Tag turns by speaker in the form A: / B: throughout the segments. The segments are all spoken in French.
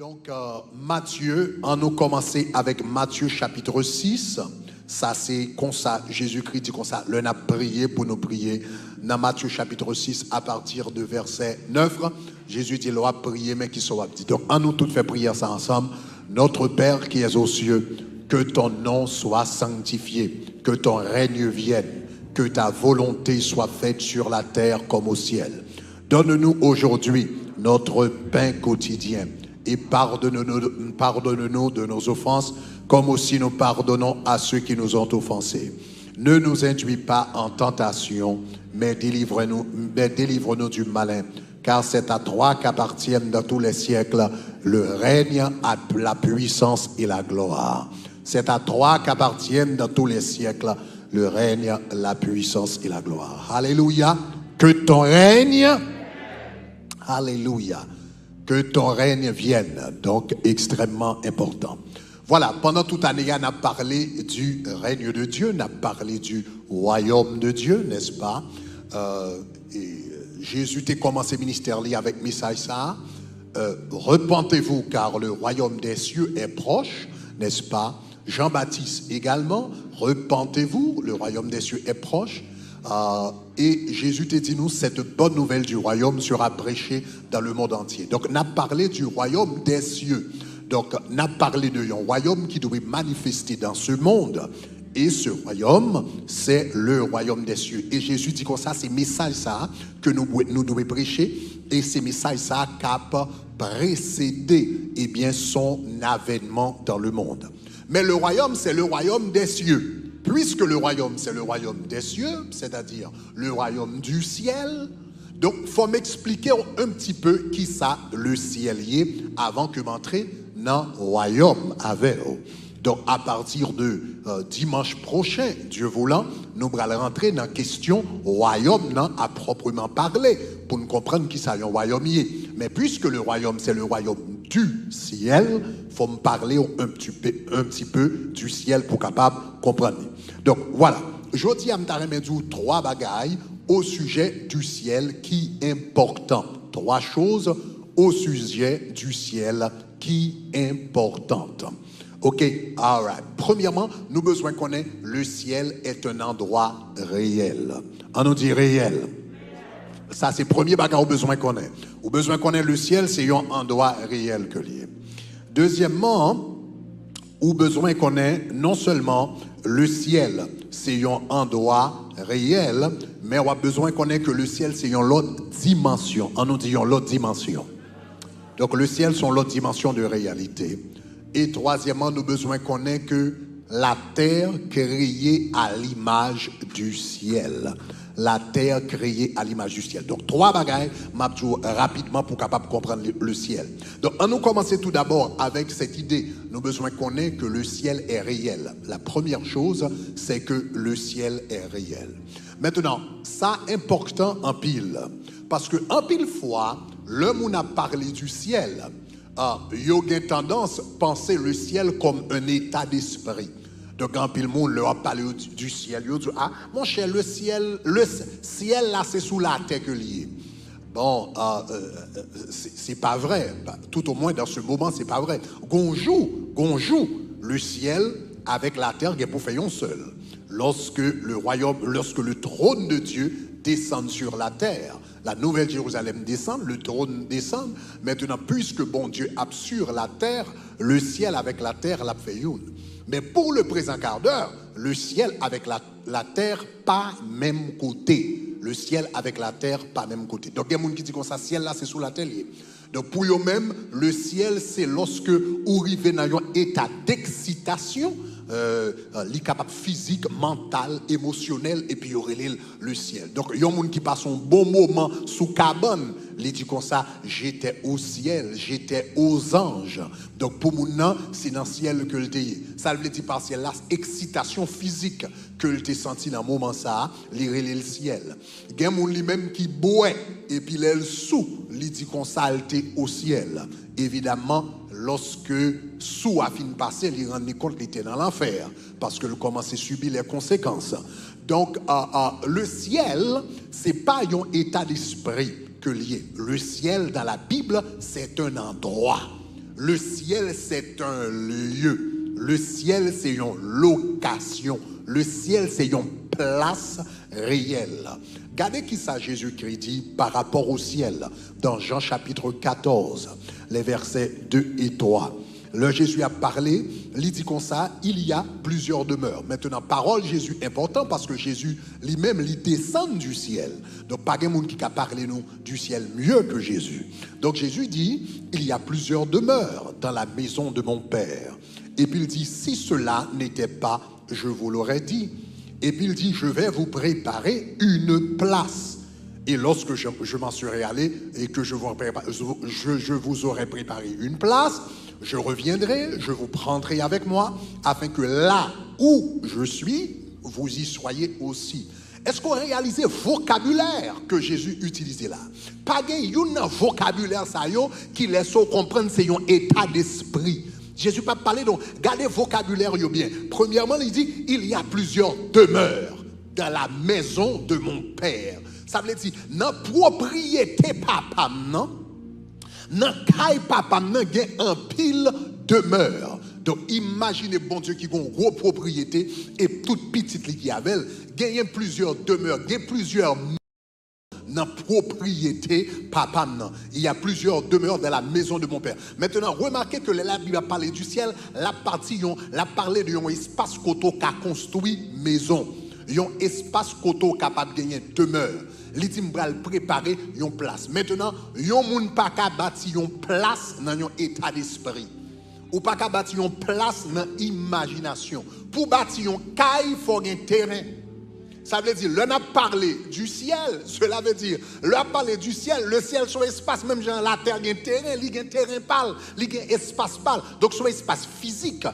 A: Donc, Matthieu, on nous commencer avec Matthieu chapitre 6. Ça, c'est comme ça, Jésus-Christ dit comme ça, l'un a prié pour nous prier. Dans Matthieu chapitre 6, à partir de verset 9, Jésus dit, l'on a prié, mais qui soit dit. Donc, on nous tous fait prier ça ensemble. Notre Père qui es aux cieux, que ton nom soit sanctifié, que ton règne vienne, que ta volonté soit faite sur la terre comme au ciel. Donne-nous aujourd'hui notre pain quotidien et pardonne-nous de nos offenses, comme aussi nous pardonnons à ceux qui nous ont offensés. Ne nous induis pas en tentation, mais délivre-nous du malin, car c'est à toi qu'appartiennent dans tous les siècles le règne, la puissance et la gloire. C'est à toi qu'appartiennent dans tous les siècles le règne, la puissance et la gloire. Alléluia. Que ton règne, alléluia, que ton règne vienne. Donc, extrêmement important. Voilà, pendant toute l'année, on a parlé du règne de Dieu, on a parlé du royaume de Dieu, n'est-ce pas? Jésus a commencé le ministère avec message ça. Repentez-vous car le royaume des cieux est proche, n'est-ce pas? Jean-Baptiste également, repentez-vous, le royaume des cieux est proche. Et Jésus t'a dit nous, cette bonne nouvelle du royaume sera prêchée dans le monde entier. Donc, on a parlé du royaume des cieux. Donc, on a parlé de un royaume qui doit manifester dans ce monde. Et ce royaume, c'est le royaume des cieux. Et Jésus dit comme ça, c'est message ça que nous devons prêcher. Et ces messages ça cap précéder son avènement dans le monde. Mais le royaume, c'est le royaume des cieux. Puisque le royaume, c'est le royaume des cieux, c'est-à-dire le royaume du ciel, donc il faut m'expliquer un petit peu qui ça, le ciel y est, avant que m'entrer dans le royaume avec eux. Donc à partir de dimanche prochain, Dieu voulant, nous allons rentrer dans la question royaume à proprement parler, pour nous comprendre qui ça, un royaume y est. Mais puisque le royaume, c'est le royaume du ciel, il faut me parler un petit peu du ciel pour capable comprendre. Donc voilà, je dis à m'taremedou trois bagailles au sujet du ciel qui est important. Trois choses au sujet du ciel qui est importantes. Ok, all right. Premièrement, nous avons besoin qu'on ait le ciel est un endroit réel. On nous dit réel. Ça, c'est le premier bagage au besoin qu'on ait. Au besoin qu'on ait le ciel, c'est un endroit réel que lié. Deuxièmement, au besoin qu'on ait non seulement le ciel, c'est un endroit réel, mais on a besoin qu'on ait que le ciel, c'est une autre dimension. On nous dit une autre dimension. Donc le ciel, c'est l'autre dimension de réalité. Et troisièmement, nous avons besoin qu'on ait que la terre créée à l'image du ciel. La terre créée à l'image du ciel. Donc, trois bagailles, rapidement pour capable comprendre le ciel. Donc, on nous commencer tout d'abord avec cette idée. Nous avons besoin qu'on ait que le ciel est réel. La première chose, c'est que le ciel est réel. Maintenant, ça important en pile. Parce que en pile fois, l'homme on a parlé du ciel. Il y a tendance à penser le ciel comme un état d'esprit. Donc, quand le monde leur a parlé du ciel, il dit, ah, mon cher, le ciel là, c'est sous la terre que lié. Bon, c'est pas vrai. Tout au moins, dans ce moment, c'est pas vrai. Gonjou, le ciel avec la terre, il est pour faire un seul. Lorsque le trône de Dieu descend sur la terre, la nouvelle Jérusalem descend, le trône descend. Maintenant, puisque bon Dieu a sur la terre, le ciel avec la terre l'a fait une. Mais pour le présent quart d'heure, le ciel avec la terre, pas même côté. Le ciel avec la terre, pas même côté. Donc, il y a des gens qui disent que ça, ciel là, c'est sous la terre. Donc, pour eux-mêmes, le ciel, c'est lorsque vous arrivez dans un état d'excitation, capable physique, mental, émotionnel, et puis il y aurait le ciel. Donc, il y a des gens qui passent un bon moment sous cabane. Il dit comme ça, j'étais au ciel, j'étais aux anges. Donc, pour moi, c'est dans le ciel que le t'es. Ça veut dire par ciel là, excitation physique que le t'es senti dans le moment ça, il le ciel. Il y a des gens lui-même qui boit, et puis il sous, il dit comme ça, il t'es au ciel. Évidemment, lorsque sous a fini de passer, il rend compte qu'il était dans l'enfer, parce qu'il commençait à subir les conséquences. Donc, le ciel, c'est pas un état d'esprit que lié. Le ciel, dans la Bible, c'est un endroit. Le ciel, c'est un lieu. Le ciel, c'est une location. Le ciel, c'est une place réelle. Regardez qui ça Jésus-Christ dit par rapport au ciel. Dans Jean chapitre 14, les versets 2 et 3. Là, Jésus a parlé, il dit comme ça, il y a plusieurs demeures. Maintenant, parole Jésus important parce que Jésus lui-même, il descend du ciel. Donc, pas de monde qui a parlé nous du ciel mieux que Jésus. Donc, Jésus dit, il y a plusieurs demeures dans la maison de mon Père. Et puis il dit, si cela n'était pas, je vous l'aurais dit. Et puis il dit, je vais vous préparer une place. Et lorsque je m'en serai allé et que je vous aurai préparé une place, je reviendrai, je vous prendrai avec moi, afin que là où je suis, vous y soyez aussi. Est-ce qu'on réalise le vocabulaire que Jésus utilisait là? Pas un vocabulaire ça qui laisse comprendre c'est un état d'esprit. Jésus pas parler donc gardez vocabulaire bien. Premièrement, il dit il y a plusieurs demeures dans la maison de mon Père. Ça veut dire dans propriété papa non. Dans caille papa nan gen un pile demeure. Donc imaginez bon Dieu qui a une grosse propriété et toute petite qui avait gagne plusieurs demeures, gagne plusieurs dans propriété papa nan. Il y a plusieurs demeures dans la maison de mon Père. Maintenant remarquez que la Bible a parlé du ciel, la parlé de un espace koto qu'a construit maison. Un espace koto capable de gagner demeure. Li dit m'bral préparer une place. Maintenant, yon moun pa ka bâti une place dans un état d'esprit. Ou pas ka bâti une place dans imagination. Pour bâtir un caille, il faut un terrain. Ça veut dire, l'on a parlé du ciel, cela veut dire, l'on a parlé du ciel, le ciel son espace, même genre la terre, il y a un terrain, il y a un terrain pâle, il y a un espace pâle. Donc son espace physique,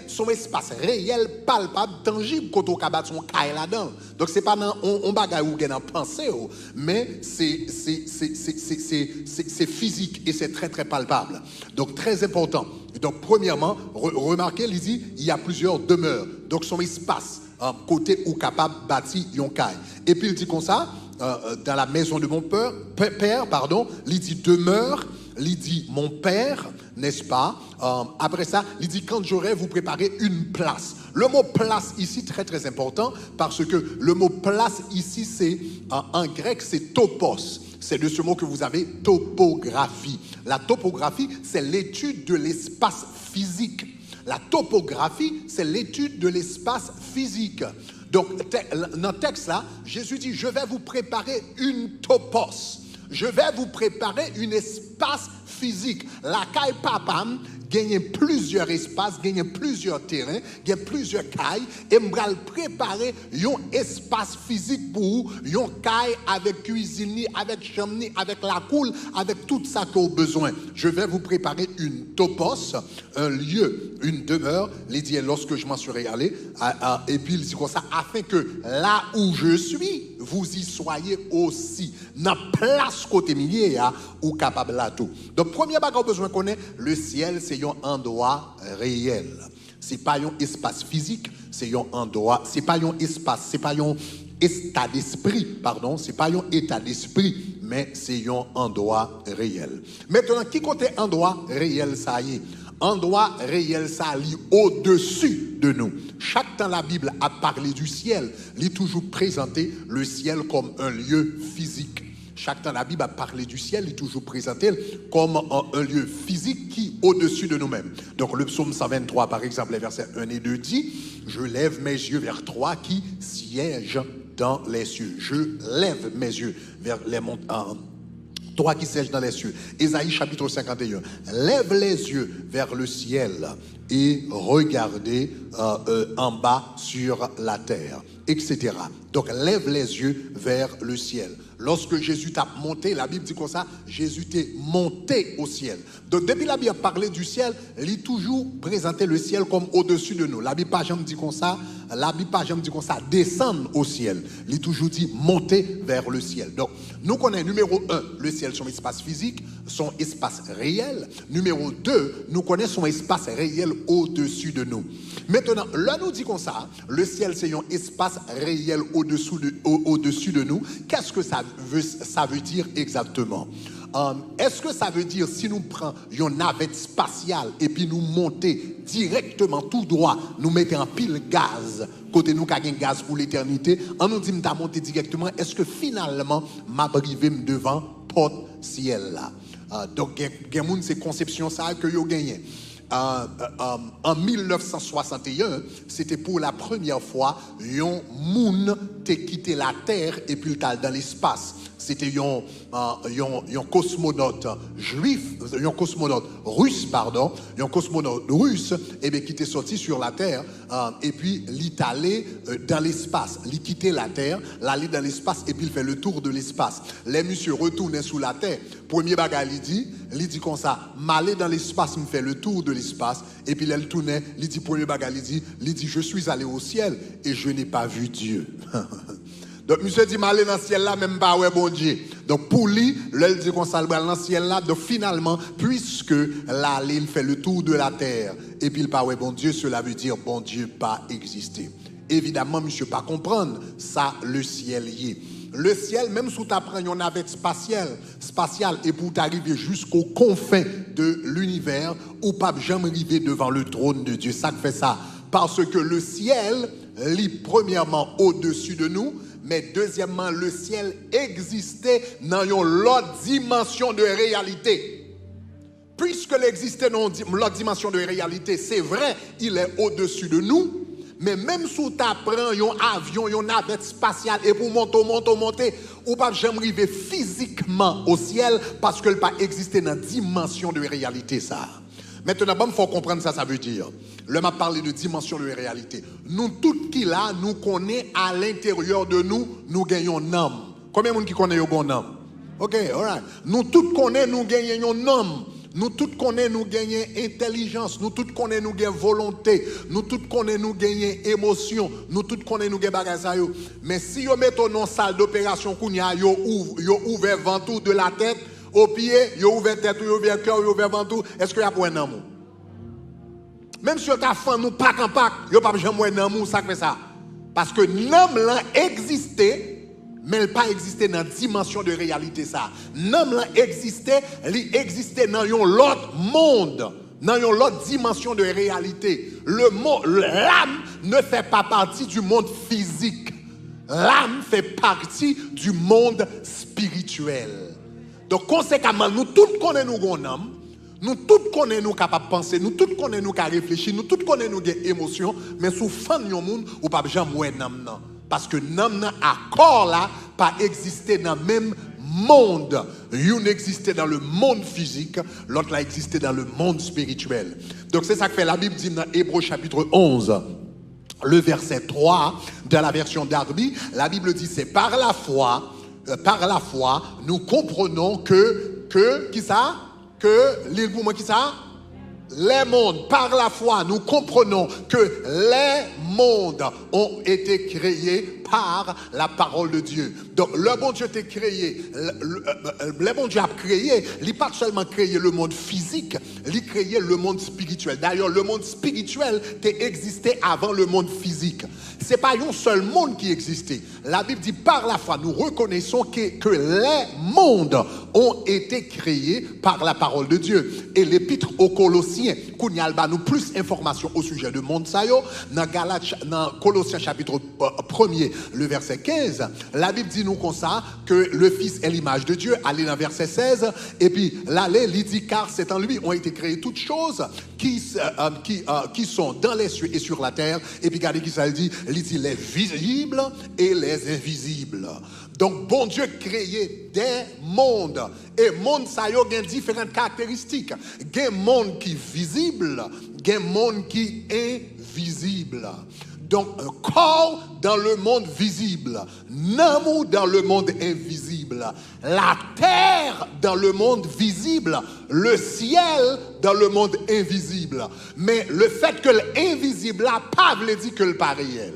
A: son espace réel, palpable, tangible, quand on a battu son caille là-dedans. Donc c'est pas on bagaille ou dans pensée, mais c'est physique et c'est très très palpable. Donc très important. Donc premièrement, remarquez, il dit, il y a plusieurs demeures. Donc son espace. Côté ou capable bâti yon caille. Et puis il dit comme ça, dans la maison de mon père, il dit demeure, il dit mon père, n'est-ce pas? Après ça, il dit quand j'aurai vous préparer une place. Le mot place ici très très important parce que le mot place ici c'est en grec c'est topos. C'est de ce mot que vous avez topographie. La topographie c'est l'étude de l'espace physique. La topographie, c'est l'étude de l'espace physique. Donc, dans le texte là, Jésus dit, je vais vous préparer une topos. Je vais vous préparer un espace physique. La caille papam gagne plusieurs espaces, gagne plusieurs terrains, gagne plusieurs cailles et m'bral préparer un espace physique pour une caille avec cuisine, avec chambre, avec la coule, avec tout ça qu'on a besoin. Je vais vous préparer une topos, un lieu, une demeure, il dit lorsque je m'en serai allé, et puis il dit comme ça, afin que là où je suis, vous y soyez aussi. Dans place côté milieu, ou capable là tout. Donc, premier bagage besoin qu'on ait, le ciel, c'est un endroit réel. C'est pas un espace physique, c'est un endroit, c'est pas un espace, c'est pas un état d'esprit, pardon, c'est pas un état d'esprit, mais c'est un endroit réel. Maintenant, qui côté endroit réel ça y est? Endroit réel ça lit au-dessus de nous. Chaque temps la Bible a parlé du ciel, il est toujours présenté le ciel comme un lieu physique. Chaque temps la Bible a parlé du ciel, il est toujours présenté comme un lieu physique qui est au-dessus de nous-mêmes. Donc le psaume 123 par exemple, les versets 1 et 2 dit, je lève mes yeux vers toi qui siège dans les cieux. Je lève mes yeux vers les montagnes. Toi qui sièges dans les cieux. Ésaïe chapitre 51. Lève les yeux vers le ciel et regardez en bas sur la terre, etc. Donc lève les yeux vers le ciel. Lorsque Jésus t'a monté, la Bible dit comme ça, Jésus t'est monté au ciel. Donc depuis la Bible a parlé du ciel, il a toujours présenté le ciel comme au-dessus de nous. La Bible pas jamais dit comme ça, descendre au ciel. Il a toujours dit monter vers le ciel. Donc nous connaissons numéro 1, le ciel son espace physique, son espace réel. Numéro 2, nous connaissons son espace réel au-dessus de nous. Maintenant, là nous dit comme ça, le ciel c'est un espace réel au-dessus de nous. Qu'est-ce que ça veut dire exactement? Est-ce que ça veut dire si nous prenons une navette spatiale et puis nous monter directement tout droit, nous mettons en pile gaz, côté nous avons gaz pour l'éternité, on nous dit que monter directement, est-ce que finalement, m'a arrivé devant porte ciel là? Donc, il y a ces conceptions ça que vous gagnez. En 1961, c'était pour la première fois un monde a quitté la Terre et puis dans l'espace. C'était un cosmonaute juif, un cosmonaute russe, pardon, un cosmonaute russe qui était sorti sur la Terre et puis il est allé dans l'espace. Il quittait la Terre, il allait dans l'espace et puis il fait le tour de l'espace. Les messieurs retournaient sous la Terre. Premier bagage, il dit comme ça, m'aller dans l'espace, me fait le tour de l'espace et puis il tournait, il dit premier bagage, il dit je suis allé au ciel et je n'ai pas vu Dieu. Donc, monsieur dit, m'aller dans le ciel là, même pas, ouais, bon Dieu. Donc, pour lui, il dit qu'on s'allume dans le ciel là. Donc, finalement, puisque là, il fait le tour de la terre, et puis il pas, ouais, bon Dieu, cela veut dire, bon Dieu, pas exister. Évidemment, monsieur, pas comprendre, ça, le ciel y est. Le ciel, même si tu apprends une navette spatiale, et pour t'arriver jusqu'aux confins de l'univers, ou pas jamais arriver devant le trône de Dieu. Ça fait ça. Parce que le ciel lit premièrement au-dessus de nous, mais deuxièmement, le ciel existait dans une autre dimension de réalité. Puisqu'il existait dans l'autre dimension de réalité, c'est vrai, il est au-dessus de nous, mais même si tu apprends un avion, une navette spatiale, et pour monter, ou pas jamais arriver physiquement au ciel, parce qu'il n'a pas existé dans la dimension de réalité, ça. Maintenant, il faut comprendre ça veut dire. Le m'a parlé de dimension de réalité. Nous, tout qui là, nous connaissons à l'intérieur de nous, nous gagnons une âme. Combien de monde qui connaît une âme? Ok, alright. Nous tous connaissons, nous gagnons une âme. Nous tous connaissons, nous gagnons intelligence. Nous tous connaissons, nous gagnons volonté. Nous tous connaissons, nous gagnons émotion. Nous tous connaissons, nous gagnons bagages. Mais si vous mettez dans une salle d'opération, vous ouvrez le ventoux de la tête, au pied, vous ouvrez la tête, vous ouvrez le cœur, vous ouvrez le ventoux, est-ce qu'il y a pour un amour? Même si vous avez fait nous pas en pack, vous n'avez pas jamais un amour, ça fait ça. Parce que l'homme là existait, mais il n'a pas existé dans la dimension de réalité ça. L'homme là existait, il existait dans un autre monde, dans une autre dimension de réalité. L'âme ne fait pas partie du monde physique. L'âme fait partie du monde spirituel. Donc, conséquemment, nous tous connaissons nos âmes, nous tous connaissons nous capables de penser, nous tous connaissons nous capables de réfléchir, nous tous connaissons nos émotions, mais sous fan de monde, ou pas jamais ouais n'am non. Parce que n'am nan accord là, pas exister dans le même monde. Une existait dans le monde physique, l'autre là existait dans le monde spirituel. Donc, c'est ça que fait la Bible dit dans Hébreux chapitre 11. Le verset 3, dans la version Darby, la Bible dit c'est par la foi, nous comprenons qui ça? Les mondes, par la foi, nous comprenons que les mondes ont été créés par la parole de Dieu. Donc, le bon Dieu t'a créé, le bon Dieu a créé, il n'a pas seulement créé le monde physique, il a créé le monde spirituel. D'ailleurs, le monde spirituel existait avant le monde physique. Ce n'est pas un seul monde qui existait. La Bible dit, par la foi, nous reconnaissons que les mondes ont été créés par la parole de Dieu. Et l'épître aux Colossiens, Kounyalba nous plus d'informations au sujet de monde ça yo, dans Colossiens chapitre 1er, le verset 15, la Bible dit nous comme ça que le Fils est l'image de Dieu, allez dans verset 16, et puis l'allée, il dit car c'est en lui ont été créées toutes choses qui sont dans les cieux et sur la terre, et puis regardez qui ça dit les visibles et les invisibles. Donc bon Dieu créé des mondes, et monde ça yo gen différentes caractéristiques. Gen monde qui visible, gen monde qui invisible. Donc, un corps dans le monde visible, Namou dans le monde invisible, la terre dans le monde visible, le ciel dans le monde invisible. Mais le fait que l'invisible n'a pas veut dire que le pas réel.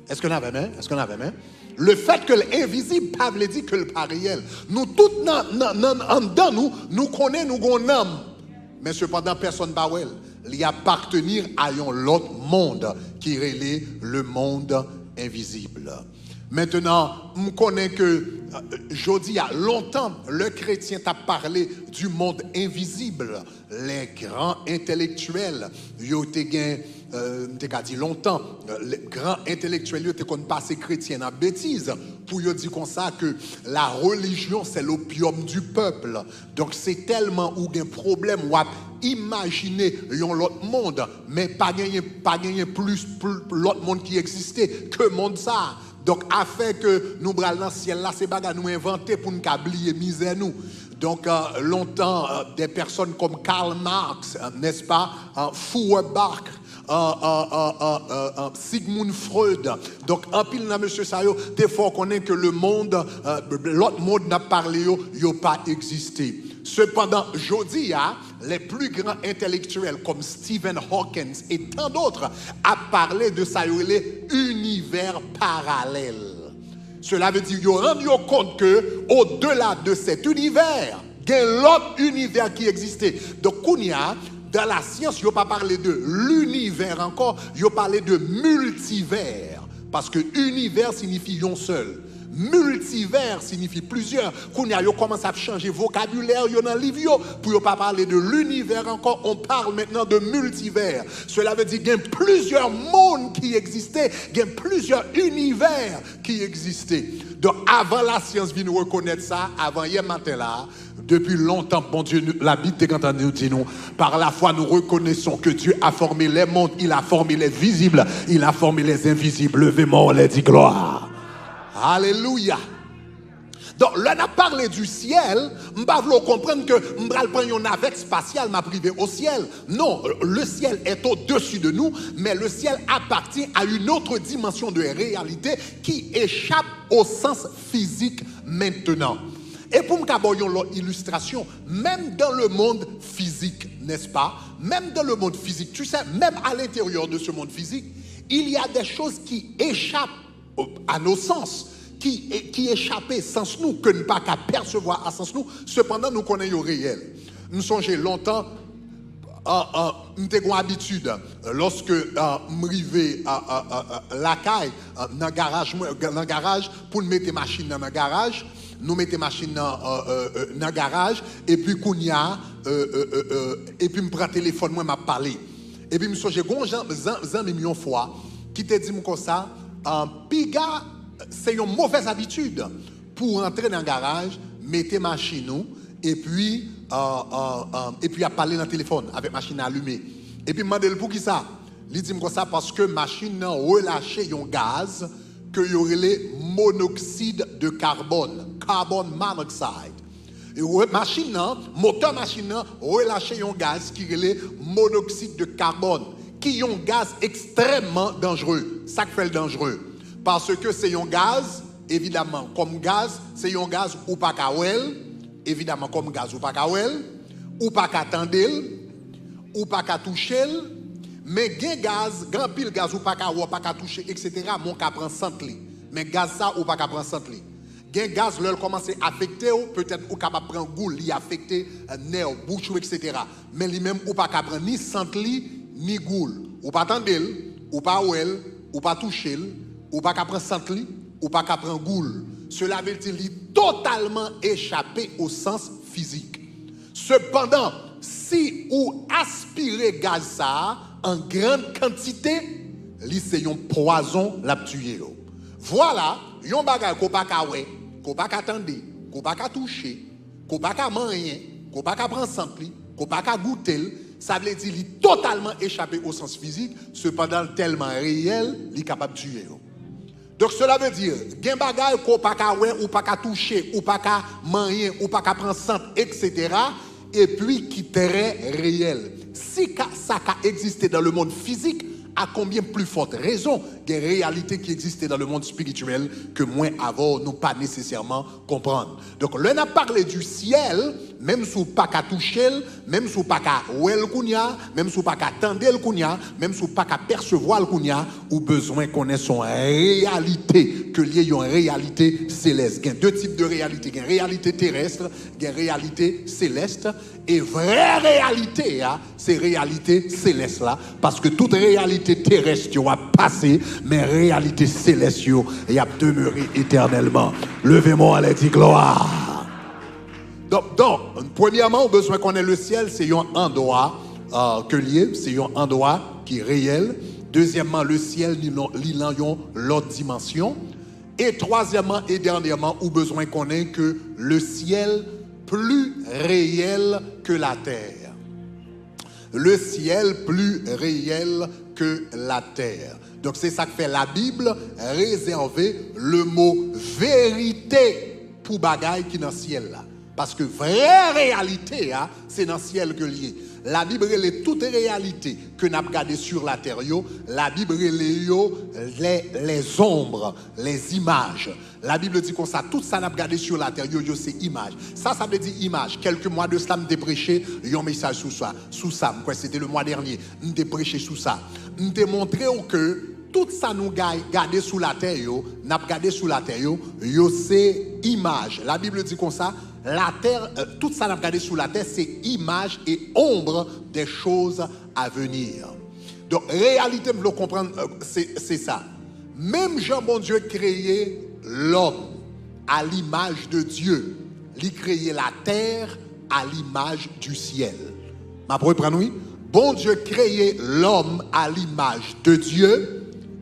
A: Est-ce qu'on avait même? Est-ce qu'on avait même? Le fait que l'invisible pas veut dire que le pas réel. Nous tous dans nous connaissons nous gon âme, mais cependant personne pas wel. Il appartenir à un autre monde qui relève le monde invisible. Maintenant, on connaît que, je dis, il y a longtemps, le chrétien t'a parlé du monde invisible. Les grands intellectuels, ils ont dit longtemps, les grands intellectuels, ils ont passé chrétien en bêtise pour dire comme ça que la religion, c'est l'opium du peuple. Donc, c'est tellement ou un problème ou imaginer l'autre monde, mais pas gagner plus l'autre monde qui existait que le monde ça. Donc, afin que nous bralons dans le ciel, là, c'est bagarre nous inventer pour nous oublier misère nous. Donc, longtemps, des personnes comme Karl Marx, n'est-ce pas, Feuerbach, Sigmund Freud. Donc, en pile, dans monsieur Sayo, des fois, on connaît que le monde, l'autre monde n'a parlé, il n'a pas existé. Cependant, aujourd'hui, les plus grands intellectuels comme Stephen Hawking et tant d'autres a parlé de ça, univers parallèle. Cela veut dire qu'ils rendent compte que au-delà de cet univers, il y a l'autre univers qui existait. Donc, Kounia, dans la science, il n'y a pas parlé de l'univers encore, il y a parlé de multivers. Parce que univers signifie un seul. Multivers signifie plusieurs. Quand on commence à changer vocabulaire dans le livre, pour ne pas parler de l'univers encore, on parle maintenant de multivers. Cela veut dire qu'il y a plusieurs mondes qui existaient, il y a plusieurs univers qui existaient. Donc avant la science vient nous reconnaître ça, avant hier matin là, depuis longtemps, bon Dieu, la Bible est quand nous dit nous, par la foi nous reconnaissons que Dieu a formé les mondes, il a formé les visibles, il a formé les invisibles. Levez-moi, on les dit gloire. Alléluia. Donc, là, on a parlé du ciel. Je ne comprendre que je prends une navette spatiale, m'a privé au ciel. Non, le ciel est au-dessus de nous, mais le ciel appartient à une autre dimension de réalité qui échappe au sens physique maintenant. Et pour me avoir une illustration, même dans le monde physique, n'est-ce pas? Même dans le monde physique, tu sais, même à l'intérieur de ce monde physique, il y a des choses qui échappent à nos sens, qui échappaient sans nous, que nous pas qu'à percevoir à sens nous, cependant nous connaissons le réel. Nous songeons longtemps, nous avons habitude, lorsque nous arrivons à la caille, dans le garage, pour mettre machine dans le garage, nous mettons machine dans le garage, et puis et puis je prends le téléphone, moi je parle. Et puis je songe, j'ai millions de fois, qui te dit comme ça, piga, c'est une mauvaise habitude pour entrer dans le garage, mettre machine et puis à parler dans le téléphone avec machine allumée. Et puis demander pour qui ça? Il dit comme ça parce que machine a relâché un gaz que y aurait le monoxyde de carbone, carbon monoxide. Et machine, moteur machine relâché un gaz qui est le monoxyde de carbone, qui est un gaz extrêmement dangereux. Ça fait le dangereux. Parce que c'est un gaz, évidemment, comme gaz, c'est un gaz ou pas qu'à ouel, évidemment, comme gaz ou pas qu'à ouel, ou pas qu'à tendre, ou pas qu'à toucher, mais gaz, grand pile gaz ou pas qu'à toucher, etc., mon qu'à prendre centli. Mais gaz ça ou pas qu'à prendre centli. Gaz, leur commence à affecter, peut-être ou capable prendre goût, li affecter nerf, bouche, etc. Mais lui-même ou pas qu'à prendre ni centli, ni goût. Ou pas tendre, ou pas ouel, ou pas toucher, ou pas qu'à prendre centli, ou pas qu'à prendre goule. Cela veut dire totalement échappé au sens physique. Cependant, si ou aspirez gaz ça en grande quantité, c'est un poison la tuer. Voilà, yon bagay qu'on pas qu'à ouais, qu'on pas qu'à tendre, qu'on pas qu'à toucher, qu'on pas qu'à manger, qu'on pas qu'à prendre centli, qu'on pas qu'à goûter. Ça veut dire qu'il est totalement échappé au sens physique, cependant tellement réel, il est capable de tuer. Donc cela veut dire, gen bagay qu'on pas qu'à ouais, ou pas qu'à toucher, ou pas qu'à manger, ou pas qu'à prendre centre, etc. Et puis qui est très réel. Si ça a existé dans le monde physique, à combien plus forte raison des réalités qui existaient dans le monde spirituel que moins avant nous pas nécessairement comprendre. Donc là on a parlé du ciel, même sous pas qu'à toucher, même sous pas qu'à ouel kounya, même sous pas qu'à tendre le kounya, même sous pas qu'à percevoir le kounya, ou besoin connaître son réalité, que lié une réalité céleste. Il y a deux types de réalités, il y a une réalité terrestre, il y a une réalité céleste. Et vraie réalité, c'est réalité céleste là, parce que toute réalité terrestre va passer, mais réalité céleste, et a demeuré éternellement. Levez-moi, allez, dit gloire. Donc, premièrement, on a besoin qu'on ait le ciel, c'est un endroit que lié, c'est un endroit qui est réel. Deuxièmement, le ciel, il a l'autre dimension. Et troisièmement et dernièrement, on a besoin qu'on ait que le ciel plus réel que la terre. Le ciel plus réel que la terre. Donc c'est ça que fait la Bible, réserver le mot vérité pour bagaille qui est dans le ciel là. Parce que vraie réalité, c'est dans le ciel que lié. La Bible est toute réalité que nous avons regardé sur la terre. La Bible est les ombres, les images. La Bible dit comme ça, tout ça nous avons regardé sur la terre, c'est image. Ça veut dire image. Quelques mois de cela, nous avons prêché un message sur ça. C'était le mois dernier. Nous avons prêché sur ça. Nous avons montré que tout ça nous garder sous la terre, nous avons gardé sous la terre, c'est image. La Bible dit comme ça, la terre, tout ça nous avons gardé sous la terre, c'est image et ombre des choses à venir. Donc, réalité, vous le comprendre, c'est ça. Même Jean, bon Dieu, créé l'homme à l'image de Dieu. Il créé la terre à l'image du ciel. Ma pour prendre oui. Bon Dieu créé l'homme à l'image de Dieu.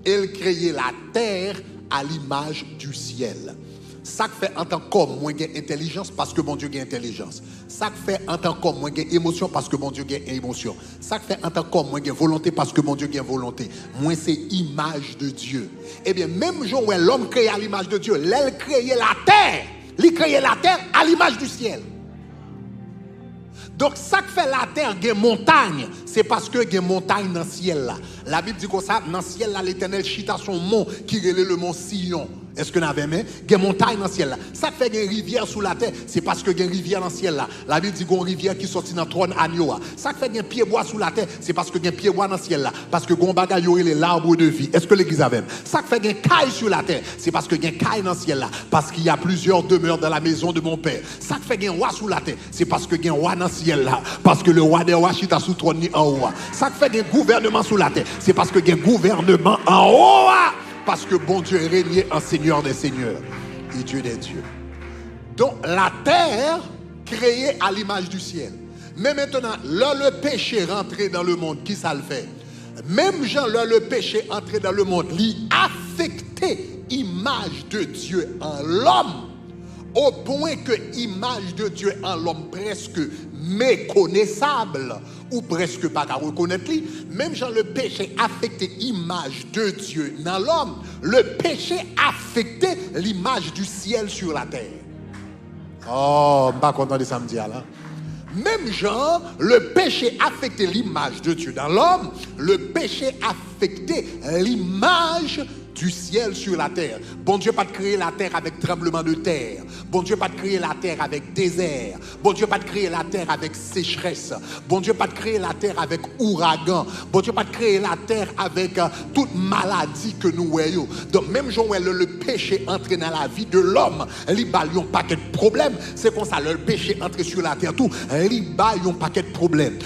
A: Il créé la terre à l'image du ciel. Ça fait en tant qu'homme, moi j'ai intelligence parce que bon Dieu a intelligence. Ça fait en tant qu'homme, moi j'ai émotion parce que bon Dieu a émotion. Ça fait en tant qu'homme, moi j'ai volonté parce que bon Dieu a volonté. Moi c'est image de Dieu. Eh bien, même jour où l'homme créé à l'image de Dieu, l'elle créé la terre. Il créé la terre à l'image du ciel. Donc, ça que fait la terre, il y a montagne, c'est parce que il y a montagne dans le ciel là. La Bible dit comme ça, dans le ciel là, l'Éternel chita son mont qui relève le mont Sion. Est-ce que vous avez aimé? Il y a montagne dans le ciel là. Ça fait qu'il y a une rivière sous la terre, c'est parce que il y a une rivière dans le ciel là. La Bible dit qu'il y a une rivière qui sortit dans le trône agneau. Ça fait qu'il y a un pied bois sous la terre, c'est parce qu'il y a un pied bois dans le ciel là. Parce que il y a un bagage les l'arbre de vie. Est-ce que l'église avait? Ça fait qu'il y a une caille sur la terre, c'est parce qu'il y a une caille dans le ciel là. Parce qu'il y a plusieurs demeures dans la maison de mon père. Ça fait qu'il y a un roi sous la terre, c'est parce qu'il y a un roi dans le ciel là. Parce que le roi des rois chita sous trône en haut. Ça fait qu'il y a un gouvernement sous la terre, c'est parce qu'il y a un gouvernement en haut. Parce que bon Dieu est régné en Seigneur des Seigneurs et Dieu des dieux. Donc la terre créée à l'image du ciel. Mais maintenant, là le péché rentré dans le monde, qui ça le fait? Même Jean, là le péché entré dans le monde, lui affecté image de Dieu en l'homme, au point que l'image de Dieu en l'homme presque méconnaissable ou presque pas qu'à reconnaître lui. Même Jean, le péché affecté l'image de Dieu dans l'homme, le péché affectait l'image du ciel sur la terre. Oh, je ne suis pas content de samedi là. Même Jean, le péché affectait l'image de Dieu dans l'homme, le péché affectait l'image du ciel sur la terre. Bon Dieu pas de créer la terre avec tremblement de terre. Bon Dieu pas de créer la terre avec désert. Bon Dieu pas de créer la terre avec sécheresse. Bon Dieu pas de créer la terre avec ouragan. Bon Dieu pas de créer la terre avec toute maladie que nous voyons. Donc même jour où le péché entre dans la vie de l'homme, il a un paquet de problèmes. C'est comme ça le péché entre sur la terre tout, il a un paquet de problèmes.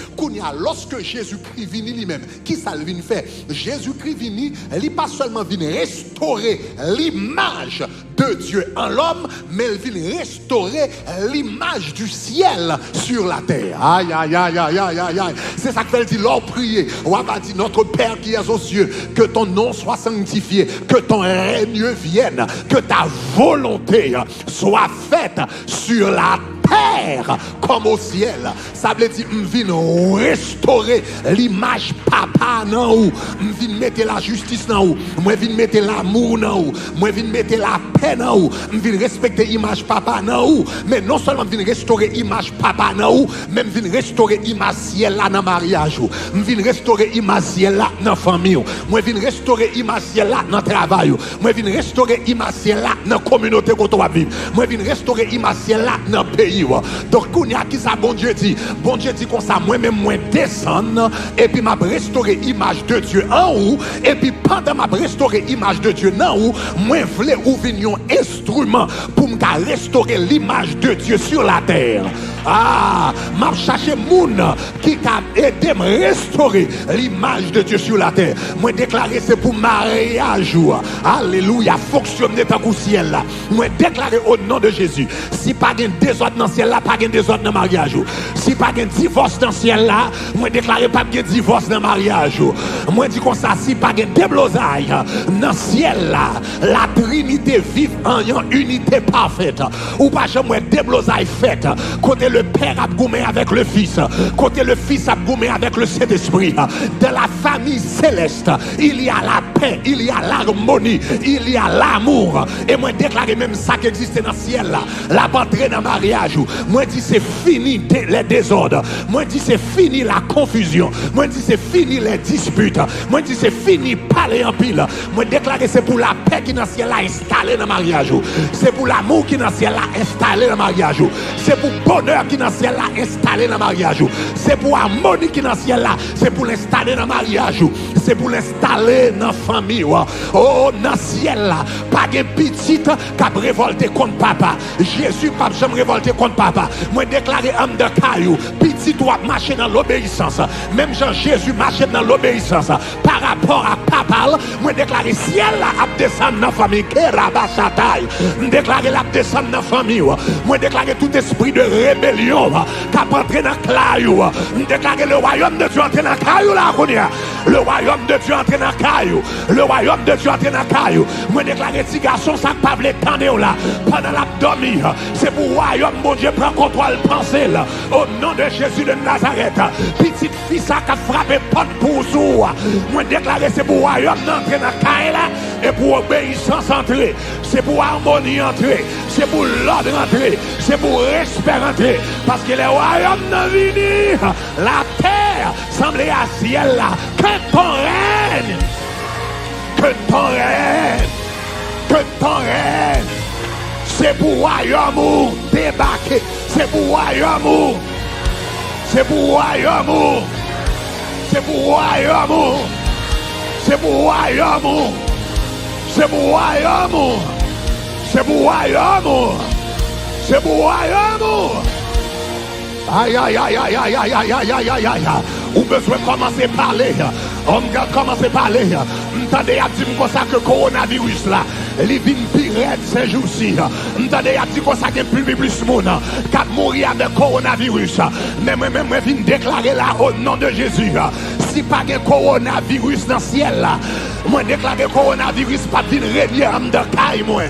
A: Lorsque Jésus-Christ vient lui-même, qui ça le vient faire? Jésus-Christ vient, il pas seulement vient restaurer l'image de Dieu en l'homme, mais il vient restaurer l'image du ciel sur la terre. Aïe, aïe, aïe, aïe, aïe, aïe, aïe. C'est ça qu'elle dit, l'or prier. On va dire, notre Père qui es aux cieux, que ton nom soit sanctifié, que ton règne vienne, que ta volonté soit faite sur la terre comme au ciel. Ça veut dire, je viens restaurer l'image papa dans où, je viens mettre la justice dans où, moi je viens mettre l'amour dans où, moi je viens mettre la paix dans où, je viens respecter l'image papa dans où, mais non seulement je viens restaurer l'image papa dans où, même je viens restaurer l'image ciel là dans le mariage, je viens restaurer l'image ciel là dans la famille, moi je viens restaurer l'image ciel là dans le travail, moi je viens restaurer l'image ciel là dans la communauté où on va vivre, moi je viens restaurer l'image ciel là dans le pays. Donc, il y a qui ça, bon Dieu dit comme ça, moi-même, moi descendre, et puis m'a restaurer l'image de Dieu en haut, et puis pendant m'a restaurer l'image de Dieu en haut, moi voulais ouvrir un instrument pour me restaurer l'image de Dieu sur la terre. Ah, m'a cherché moun qui a aidé à restaurer l'image de Dieu sur la terre. Moi déclarer c'est pour mariage. Alléluia, fonctionner tant qu'au ciel là. Moi déclarer au nom de Jésus, si pas de désordre dans le ciel là, pas de désordre dans le mariage. Si pas de divorce dans le ciel là, moi déclarer pas de divorce dans le mariage. Moi dis comme ça, si pas de déblosaille dans le ciel là, la Trinité vive en unité parfaite. Ou pas jamais déblosaille faite. Côté le Père a goumé avec le Fils, côté le Fils a goumé avec le Saint-Esprit. De la famille céleste, il y a la paix, il y a l'harmonie, il y a l'amour. Et moi déclarer même ça qui existe dans le ciel là, la entrée dans le mariage. Moi dis c'est fini les désordres. Moi dis c'est fini la confusion. Moi dis c'est fini les disputes. Moi dis c'est fini parler en pile. Moi déclarer c'est pour la paix qui dans le ciel là installée dans le mariage. C'est pour l'amour qui dans le ciel là installé dans le mariage. C'est pour bonheur qui dans le ciel là installé dans le mariage. C'est pour harmonie qui dans le ciel là, c'est pour l'installer dans le mariage. C'est pour l'installer dans la famille. Oh, dans le ciel là, pas de petite qui a révolté contre papa. Jésus pas jamais révolté contre papa. Moi déclaré homme de caillou, petit doit marcher dans l'obéissance. Même Jean Jésus marchait dans l'obéissance. Par rapport à papa, moi déclaré ciel là a descendre dans la famille. Moi déclaré la descendre dans la famille. Moi déclaré tout esprit de rébellion qui a entré dans le caillou. Moi déclaré le royaume de Dieu entré dans le caillou là. Le royaume de Dieu entré dans le caillou. Le royaume de Dieu entré dans le caillou. Moi déclaré petit garçon ça pas voulait tendre là pendant l'abdomen. C'est pour le royaume mon Dieu prend contrôle pensée là. Au nom de Jésus de Nazareth. Petite fille ça qui a frappé porte pour sous. Moi déclaré c'est pour le royaume d'entrer dans le caillou là et pour obéissance entrer. C'est pour harmonie entrer. C'est pour l'ordre entrer. C'est pour respect entrer. Parce que le royaume n'a venu. La terre semblait à ciel là. Que ton règne. Que ton règne. Que ton règne. C'est pour royaume débarquer. C'est pour royaume. C'est pour royaume. C'est pour royaume. C'est pour royaume. C'est pour royaume. C'est pour royaume. C'est pour royaume. Aïe, aïe, aïe, aïe, aïe, aïe, aïe, aïe, aïe, aïe, aïe. Ou besoin de commencer à parler. On va commencer à parler. M'entendez à dire comme ça que le coronavirus là, il vient pire ces jours-ci. M'entendez à dire comme ça que plus de monde qui a mourir avec le coronavirus. Mais moi-même, je viens déclarer là au nom de Jésus. Si pas de coronavirus dans le ciel là, moi déclarer le coronavirus pas de régner en de caille moi.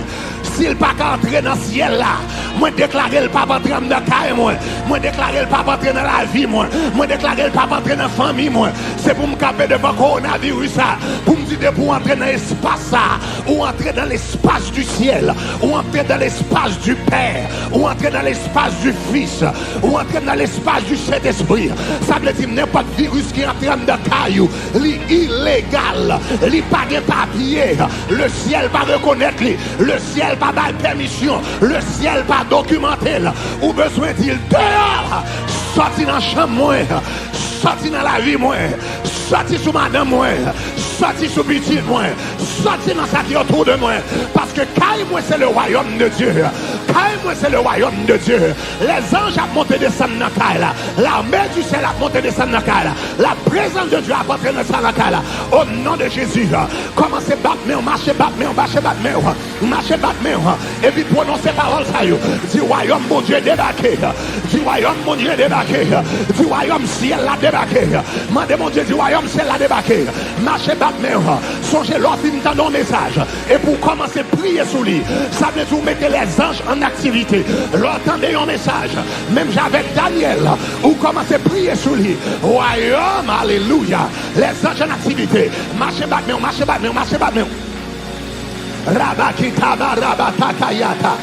A: S'il pas entrer dans le ciel là, moi déclarer le pas entrer dans le caille moi. Moi déclarer le pas entrer dans la vie moi. Moi déclarer le pas entrer dans la famille moi. C'est pour me caper devant le coronavirus ça. Pour me dire pour entrer dans l'espace ça. Ou entrer dans l'espace du ciel. Ou entrer dans l'espace du Père. Ou entrer dans l'espace du Fils. Ou entrer dans l'espace du Saint-Esprit. Ça veut dire n'importe virus qui entre dans le caillou. Illégal. Il pas de papier. Le ciel va reconnaître lui. Le ciel pas de permission. Le ciel pas documenté. Ou besoin d'il dehors. Sorti dans la chambre moi. Sorti dans la vie moi. Sorti sous madame moi. Sorti sous petit moi. Sorti dans ça qui est autour de moi. Parce que caille moi c'est le royaume de Dieu. Caille moi c'est le royaume de Dieu. Les anges ont monté descendre dans la caille là. L'armée du ciel a monté descendre dans la caille là. La présence de Dieu a monté dans la caille là. Au nom de Jésus. Commencez à battre, marchez battre, marchez battre, marchez battre. Et puis prononcez parole ça yo. Du royaume mon Dieu débarqué. Du royaume mon Dieu débarqué. Du royaume ciel là débarqué. Mandez mon Dieu du royaume ciel là débarqué. Marchez battre, songez l'autre dans nos messages. Et pour commencer à prier sous lui, ça veut dire vous mettez les anges en activité. L'entendez un message. Même j'avais Daniel, où commencez à prier sous lui. Royaume, alléluia. Les anges en activité. Marchez battre, marchez battre, marchez battre. Rabakitaba rabatakayata.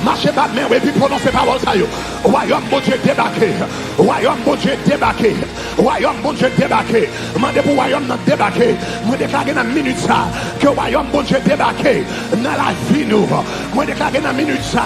A: Marchez battement et puis prononcez parole ça yo. Royaume bon Dieu débarqué. Royaume bon Dieu débarqué. débarquer. Royaume bon Dieu débarquer. Demandez pour royaume débarquer. Moi déclarer dans minute ça que royaume bon Dieu débarquer dans la vie nous. Moi déclarer dans minute ça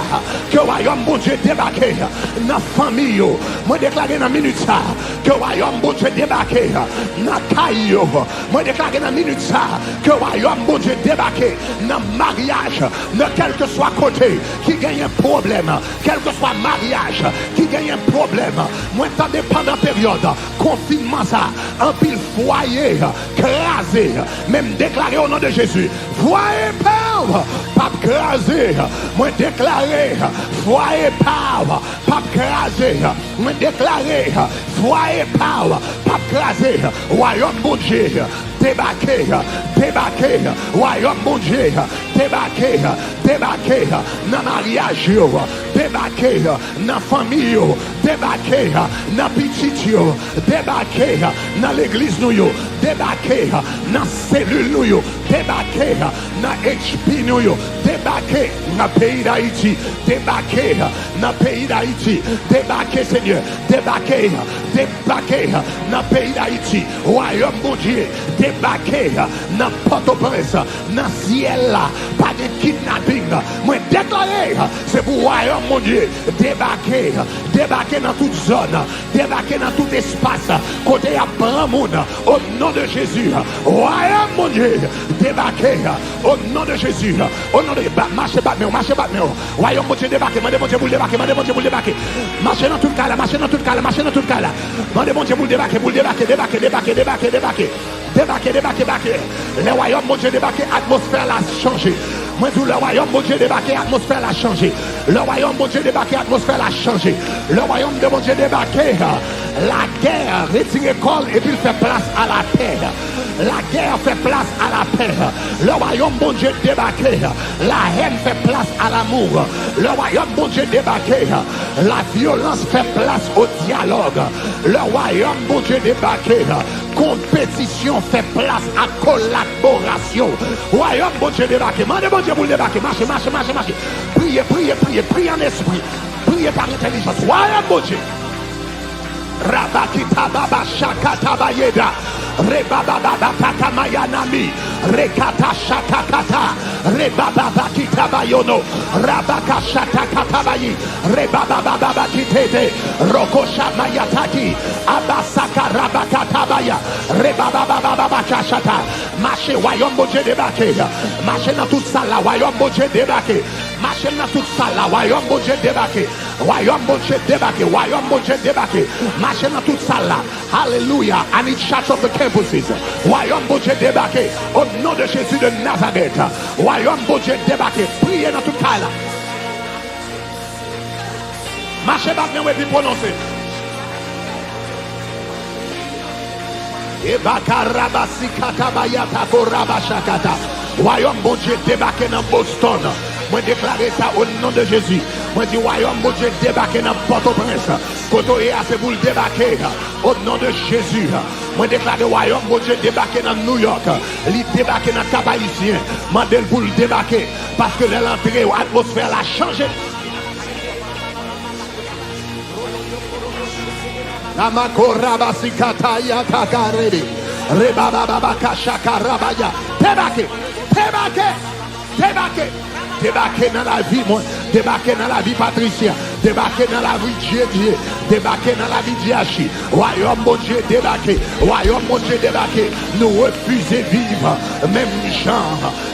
A: que royaume bon Dieu débarquer dans famille. Moi déclarer dans minute ça que royaume bon Dieu débarquer dans caillou. Moi déclarer dans minute ça que royaume bon Dieu débarquer dans mariage, dans quel que soit côté qui gagne un problème, quel que soit mariage qui gagne un problème. Moi attendez pendant période confinement ça, un pile foyer crasé, même déclaré au nom de Jésus. Foyer pauvre, pas crasé. Moi déclaré foyer pauvre, pas crasé. Moi déclaré foyer pauvre, pas crasé. Royaume bon Dieu débarquer, débarquer. Royaume bon Dieu débarquer, débarquer dans mariage, débarquer dans famille, débarquer dans petit, débarquer dans l'église nous, débarquer dans cellule nous, débarquer dans HP nous, débarquer dans le pays d'Haïti, débarquer dans le pays d'Haïti, débarquer Seigneur, débarquer, débarquer dans le pays d'Haïti. Royaume bon Dieu débarquer dans Port-au-Prince, dans ciel là, pas de kidnapping. Moi déclarer, c'est pour royaume mon Dieu débarquer, débarquer dans toute zone, débarquer dans tout espace, côté à grand monde, au nom de Jésus. Royaume mon Dieu débarquer, au nom de Jésus, au nom de marchez pas, marchez pas, royaume mon Dieu débarquer, mandez mon Dieu pour débarquer, mandez mon Dieu pour débarquer, marchez dans toute cas, marchez dans toute cas, marchez dans toute cas, mandez mon Dieu pour débarquer, débarquer, débarquer, débarquer, débarquer, débarquer. Débarquer, débarquer, débarquer. Le royaume mon Dieu débarquer, atmosphère l'a changé. Moi tout le royaume mon Dieu débarquer, atmosphère l'a changé. Le royaume mon Dieu débarquer, atmosphère l'a changé. Le royaume de mon Dieu débarquer, la guerre retire école et puis fait place à la paix. La guerre fait place à la paix. Le royaume bon Dieu débarquer, la haine fait place à l'amour. Le royaume bon Dieu débarquer, la violence fait place au dialogue. Le royaume bon Dieu débarquer, compétition fait place à collaboration. Royaume bon Dieu débarquer. Mandez bon Dieu pour le débarquer. Marchez, marchez, marchez, marchez. Priez, priez, priez, priez en esprit. Priez par intelligence. Royaume bon Dieu. Rabakita baba shakata bayeda. Rebaba kata mayanami. Rekata shatakata. Rebaba kita bayono. Rabaka shatakata bayi. Rebaba kitete. Rokosha mayataki. Abasaka rabakata baya. Rebaba kashata. Marchez, royaume bon Dieu débarqué. Marchez dans toute salle là, royaume bon Dieu débarqué. Marchez dans toute salle là, royaume bon Dieu débarqué. Royaume bon Dieu débarqué. Royaume bon Dieu débarqué. Marchez dans toute salle là. Hallelujah. And in church of the campuses. Royaume bon Dieu débarqué. Au nom de Jésus de Nazareth. Royaume bon Dieu débarqué. Priez dans toute salle là. Marchez maintenant et puis prononcez. Royaume bon Dieu débarqué dans Boston. Moi déclarer ça au nom de Jésus. Moi dis royaume bon Dieu débarqué dans Port-au-Prince. Côté c'est pour le débarquer au nom de Jésus. Moi déclarer royaume bon Dieu débarqué dans New York. Il débarqué dans Cap Haïtien. Mandel pour le débarquer parce que l'entrée l'atmosphère a changé. Débarquer dans la vie, moi, débarquer dans la vie Patricia, débarquer dans la vie Dieu, débarquer dans la vie Diachi. Royaume mon Dieu débarquer, royaume mon Dieu débarquer. Nous refuser vivre, même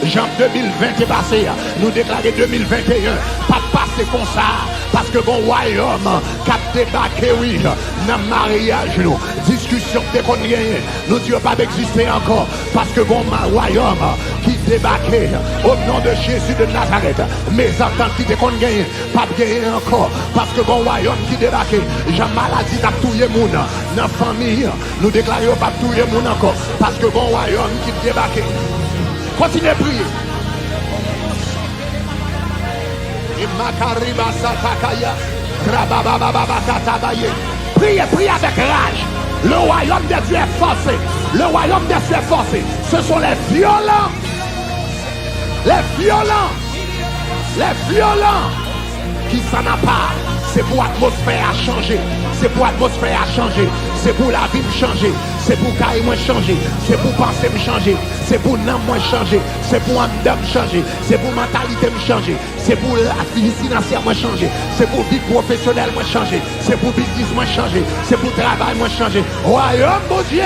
A: Jean 2020 est passé, nous déclarer 2021, pas passer comme ça, parce que bon royaume, cap débarquer, oui, dans le mariage, nous, discussion de qu'on gagne, nous Dieu pas d'exister encore, parce que bon royaume qui débarquer au nom de Jésus de Nazareth. Mes enfants qui déconnent gagner, pas gagner encore, parce que bon royaume qui débarque, j'ai maladie à tout le monde, dans la famille, nous déclarons pas tout le monde encore, parce que bon royaume qui débarque. Continuez à prier. Priez, priez avec rage. Le royaume des dieux est forcé. Le royaume des dieux est forcé. Ce sont les violents. Les violents. Les violents qui s'en a pas. C'est pour l'atmosphère à changer. C'est pour l'atmosphère à changer. c'est pour la vie me changer, c'est pour carré moi changer, c'est pour penser me changer, c'est pour nom moi changer, c'est pour âme me changer, c'est pour mentalité me changer, c'est pour la vie financière moi changer, c'est pour vie professionnelle moi changer, c'est pour business moi changer, c'est pour travail moi changer. Royaume mon Dieu,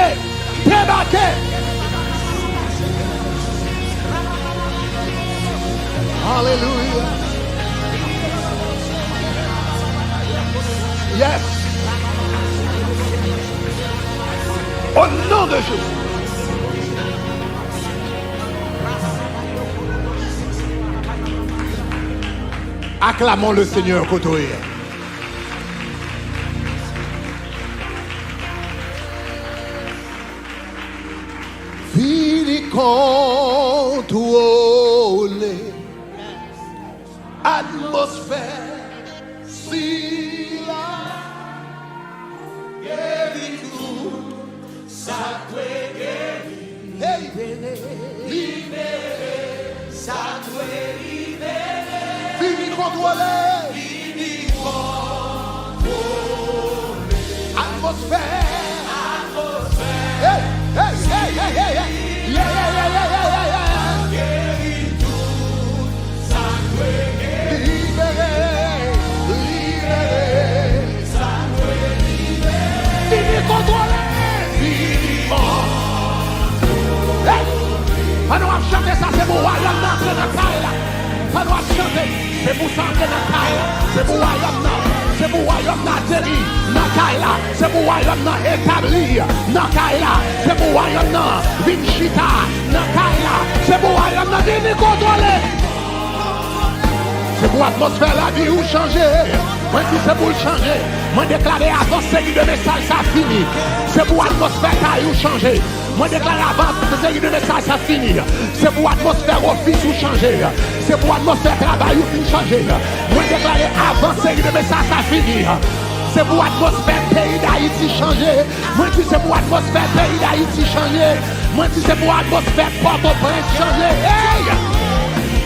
A: débarquez. Alléluia. Yes. Au nom de Jésus. Acclamons le Seigneur côtoyé. Fini contrôler atmosphère si la guérit tout sacré libéré sacré libéré fini contrôler atmosphère hey hey hey hey hey yeah yeah yeah yeah yeah guérit tout sacré libéré sacré libéré fini contrôler hey on va chanter ça c'est pour royaume d'entrer dans la là on va chanter c'est pour s'entrer dans la là c'est pour royaume c'est pour royaume d'atterrir dans la là c'est pour royaume établir dans la là c'est pour royaume vinchita dans la là c'est pour royaume de contrôler c'est pour atmosphère la vie ou changer moi si c'est pour le changer moi déclarer avant série de messages ça fini c'est pour atmosphère ta ou changer moi déclarer avant série de messages ça fini c'est pour atmosphère office ou changer c'est pour atmosphère travail ou changer moi déclarer avant série de messages ça fini c'est pour atmosphère pays d'Haïti changer moi si c'est pour atmosphère pays d'Haïti changer moi si c'est pour atmosphère Port-au-Prince changer hey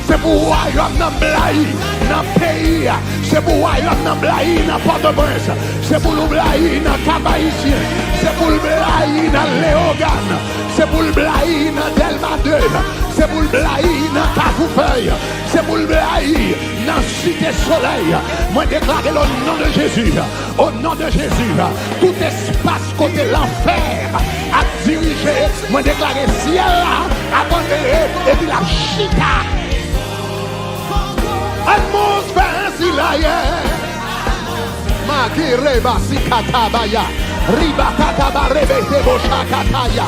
A: c'est pour royaume dans Blaï, dans le pays. C'est pour royaume dans Blaï, dans Port-au-Prince. C'est pour le Blaï, dans Cap-Haïtien. C'est pour le Blaï, dans Léogane. C'est pour le Blaï, dans Delma 2. C'est pour le Blaï, dans Cafoufeuille. C'est pour le Blaï, dans Cité Soleil. Moi déclare le nom de Jésus. Au nom de Jésus, tout espace côté l'enfer a dirigé. Moi déclare ciel là, abandonné et puis la chita. Atmosphère si la Makireba si katabaya Riba kataba rebete bosha kataya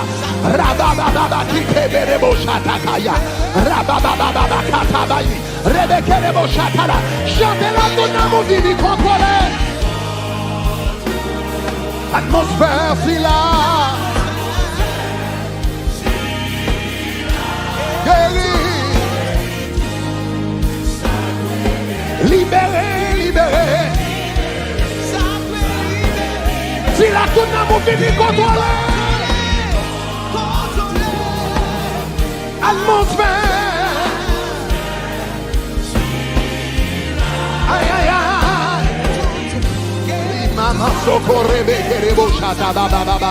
A: Rabababa kitebere bosha takaya Rabababa katabayi Rebekere bosha tara Chantez la tonamo vivi contrôlé Atmosphère si la Libéré, libéré. Si la tourne à mon pays contrôlé. Atmosphère. Aïe, aïe, aïe. Maman socorre bekere boshata baba baba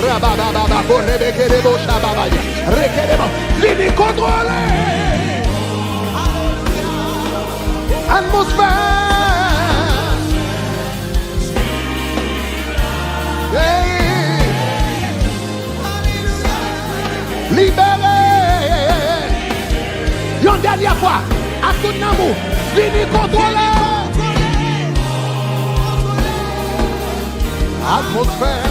A: rababa corre bekere boshata baba requeremo vini contrôlé. Atmosphère hey. Libéré une dernière fois à tout l'amour vini contrôler atmosphère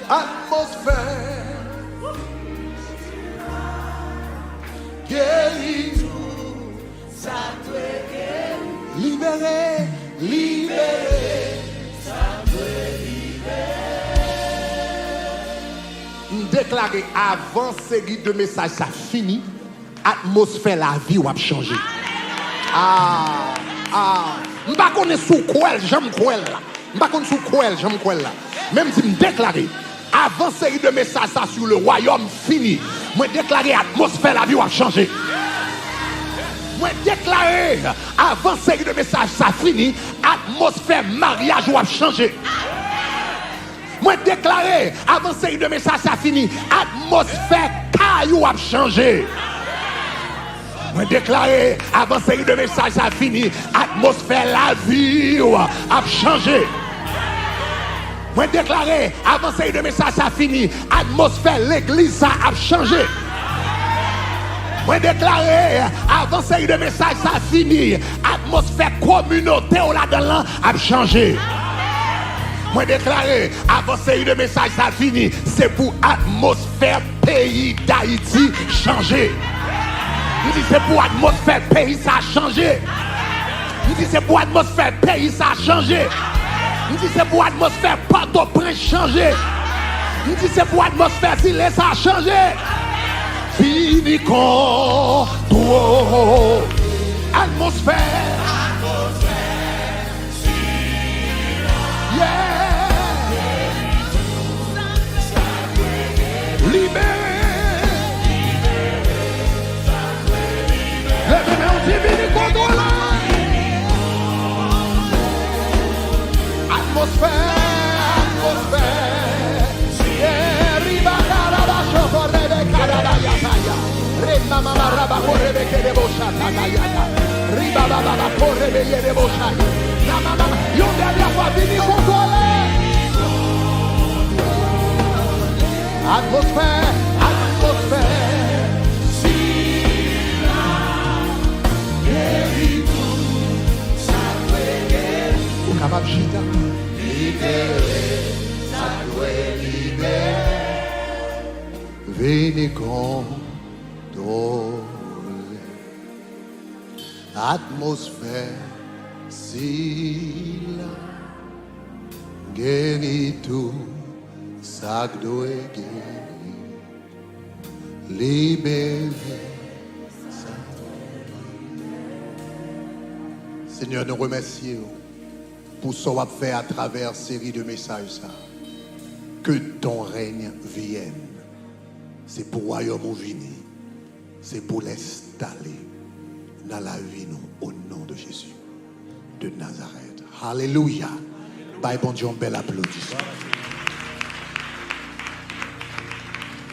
A: atmosphère guéri libéré libéré déclaré avant série de messages ça fini atmosphère la vie ou a changé. M'pas connaît connais sous quoi, j'aime quoi là. Je ne connais sous quoi, j'aime quoi là. Même si je me déclare, avant série de messages ça sur le royaume fini, je déclare l'atmosphère la vie va changer. Moi déclarer avant série de messages ça fini, atmosphère mariage va changer. Moi déclarer avant série de messages ça fini, atmosphère caillou va changer. Moi déclarer avant série de messages ça fini, atmosphère la vie va changer. Moi déclarer avant série de messages ça fini, atmosphère l'église ça a changé. Moi déclarer avant série de messages ça fini, atmosphère communauté là-dedans a changé. Moi déclarer avant série de messages ça fini, c'est pour atmosphère pays d'Haïti changer. Je dis c'est pour atmosphère pays ça a changé. Je dis c'est pour atmosphère pays ça a changé. Je dis c'est pour atmosphère Port-au-Prince changer. Je dis c'est pour atmosphère si ça a changé. Fini con atmosphère. Yeah. Libéré. Levez-moi un petit fini con atmosphère. Yeah. Riba caraba chocorrebe caraba yataya. Remma mama raba correbe que de bocha tatayata. Riba baba correbe de bocha. Na mama yo dernière fois fini contrôler. Atmosphère. Ou capable chita. Libéré, ça doit libérer. Venez contrôler. Atmosphère, si la guérit tout, ça doit guérir. Libéré. Seigneur, nous remercions pour ce qu'on va faire à travers une série de messages. Que ton règne vienne. C'est pour le royaume où venir. C'est pour l'installer dans la vie, nous, au nom de Jésus de Nazareth. Alléluia. Bye, bon Dieu, un bel applaudissement.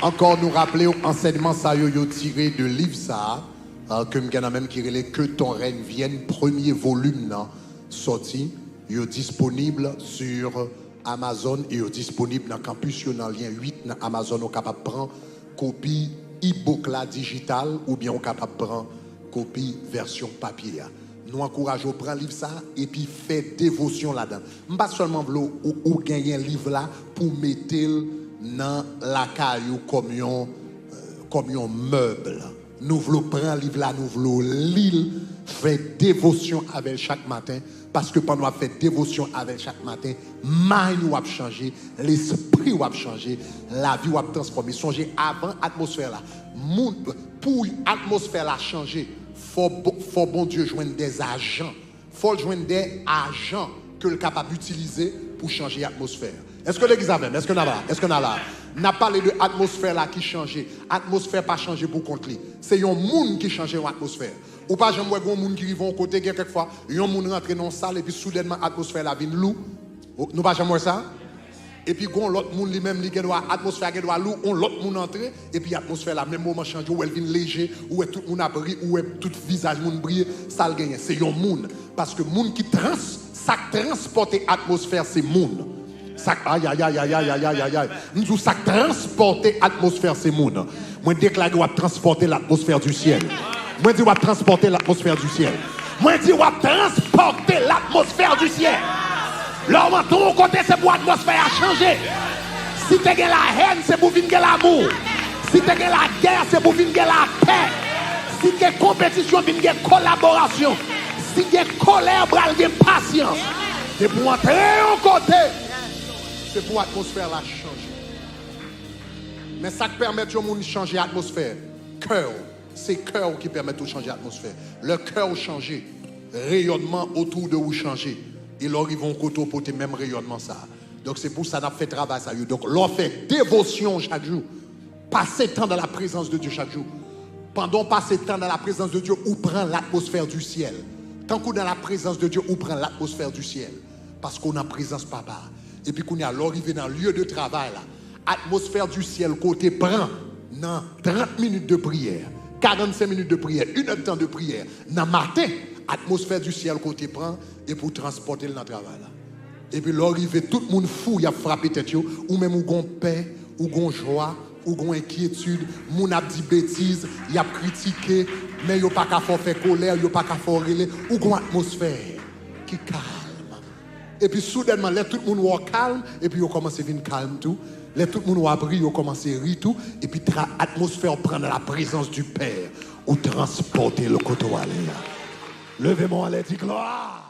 A: Encore nous rappeler enseignement ça yo tiré de livre ça que m'gana même qui relève que ton règne vienne, premier volume là sorti, yo disponible sur Amazon et yo disponible dans campus yo dans lien 8 dans Amazon, on capable prendre copie e-book là digital ou bien on capable prendre copie version papier. Nous encourageons prendre livre ça et puis faire dévotion là-dedans. Pas seulement ou gagner un livre là pour mettre dans la caillou comme un meuble. Nous voulons prendre un livre là, nous voulons lire, faire dévotion avec chaque matin. Parce que pendant qu'on fait dévotion avec chaque matin, mind va changer, l'esprit va changer, la vie va transformer. Songez avant l'atmosphère là. Pour l'atmosphère là changer, faut bon Dieu joindre des agents. Faut joindre des agents que le capable d'utiliser pour changer l'atmosphère. Est-ce que l'église a même? Est-ce qu'on a là? Est-ce qu'on a là? N'a parlé de l'atmosphère là qui changeait. L'atmosphère pas changé pour contre lui. C'est un monde qui change l'atmosphère. Ou pas jamais un monde qui vont côté quelquefois, un monde rentre dans la salle et puis soudainement l'atmosphère là vient loup. Nous pas jamais ça? Et puis l'autre monde lui-même qui doit atmosphère qui doit loup, on l'autre monde entrer et puis l'atmosphère là même moment change où elle vient léger, où tout le monde a brillé, où tout visage monde brille, ça le gagne. C'est un monde parce que monde qui ça transporte l'atmosphère c'est monde. Ça aïe aïe aïe aïe aïe aïe aïe aïe. Nous ça transporter l'atmosphère c'est monde. Moi déclare qu'on va transporter l'atmosphère du ciel. Moi dis on va transporter l'atmosphère du ciel. Moi dis on va transporter l'atmosphère du ciel. L'homme à ton côté c'est pour l'atmosphère à changer. Si tu as la haine c'est pour venir l'amour. Si tu as la guerre c'est pour venir la paix. Si tu as compétition venir collaboration. Si tu as colère bral de patience. C'est pour entrer en côté. C'est pour l'atmosphère la changer. Mais ça qui permet de changer l'atmosphère, cœur, c'est cœur qui permet de changer l'atmosphère. Le cœur changer, rayonnement autour de vous changer. Et là, ils vont porter même rayonnement ça. Donc c'est pour ça qu'on a fait travail ça. Donc l'on fait dévotion chaque jour. Passer temps dans la présence de Dieu chaque jour. Pendant passer temps dans la présence de Dieu, on prend l'atmosphère du ciel. Tant qu'on est dans la présence de Dieu, on prend l'atmosphère du ciel. Parce qu'on a présence papa. Et puis qu'on est à l'arrivée dans le lieu de travail là. Atmosphère du ciel côté prend dans 30 minutes de prière, 45 minutes de prière, 1 heure de temps de prière. Dans le matin, atmosphère du ciel côté prend et pour transporter le travail là. Et puis l'arrivée, tout le monde fou, il a frappé tête ou même ou gon paix, ou gon joie, ou gon inquiétude, moun a dit bêtises, il a critiqué, mais il pas qu'à faire colère, il pas qu'à faire relais, ou gon atmosphère qui calme. Et puis soudainement, là tout le monde va calme, et puis il commence à venir calme tout. Là tout le monde va briller, il commence à rire tout, et puis l'atmosphère prend la présence du Père, ou transporter le côté. Levez-moi, allez, dit gloire.